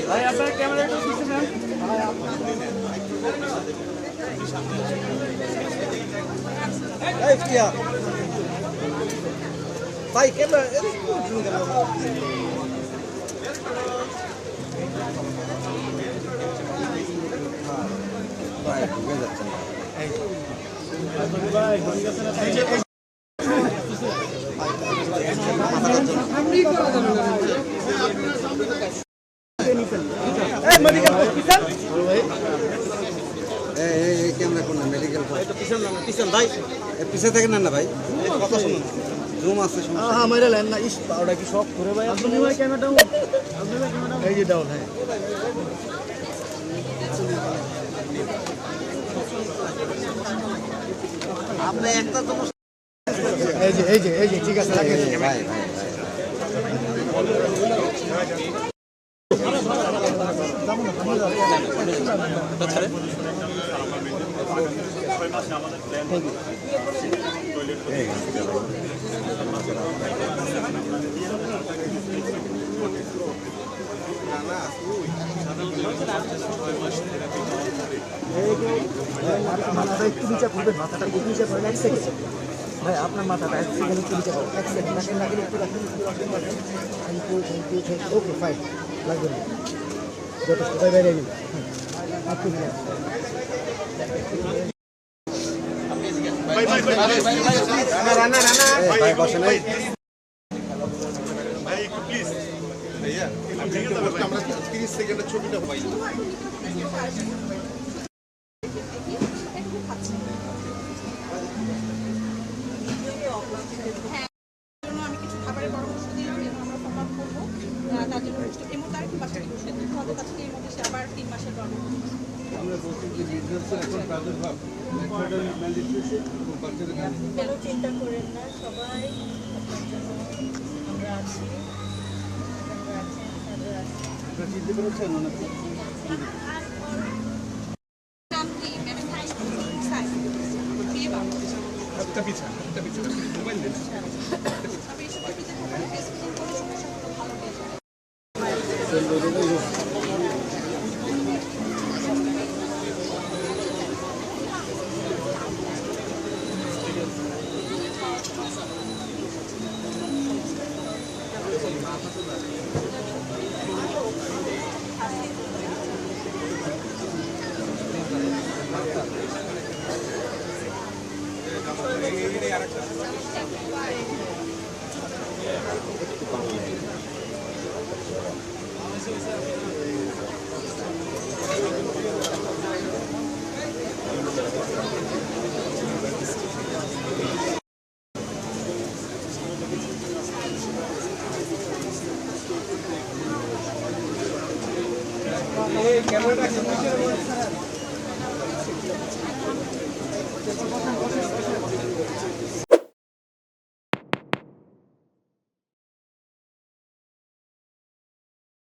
ভাই আপনার ক্যামেরাটা পিছনে নেন। এই কিয়া ভাই ক্যামেরা ভাই ঢুকে যাচ্ছে না ভাই হয়ে গেছে না ক্যামেরা কোন মেডিকেল পিছন ভাই পিছে থেকে নেন না ভাই কথা শুনুন জুম আছে হ্যাঁ মেরে লেন না ইস পাউডার কি শক করে ভাই আপনি ভাই ক্যামেরাটা এই যে দাও হ্যাঁ আপনি একটা তো এই যে ঠিক আছে রাখেন ভাই মাথাটা একটু নিচে করবেন মাথাটা একটু নিচে করেন 1 সেকেন্ড ভাই আপনার মাথাটা 1 সেকেন্ড একটু নিচে করুন 1 সেকেন্ড রাখেন একটু রাখেন থ্যাংক ইউ ওকে ফাইন লাগবে না যথেষ্ট বাইরে নিন আপনি রানা ভাই বসেন ভাই একটু প্লিজ ভাইয়া আমরা 30 সেকেন্ডের ছবিটা পাই আমি কিছু খাবারের পরামর্শ দিলাম এবং আমরা ফলো আপ করবো তার জন্য কেমোথেরাপি বাচ্চাকে বসে দিতে হবে বাচ্চাকে এর মধ্যে সে আবার 3 মাসের পর আমরা বলছি যে বিজনেসের এখন প্রাদুর্ভাব কেন চিন্তা করেন না সবাই আপনার জন্য আমরা আছি চিনতে পেরেছেন ওনাকে নাম কি ম্যাডাম সাইজ বিয়ে বাবা একটা পিছা মোবাইল দেন আমি এসব কিছু ফেসবুক করে সমস্যাগুলো ভালো হয়ে যায় ক্যামেরাটা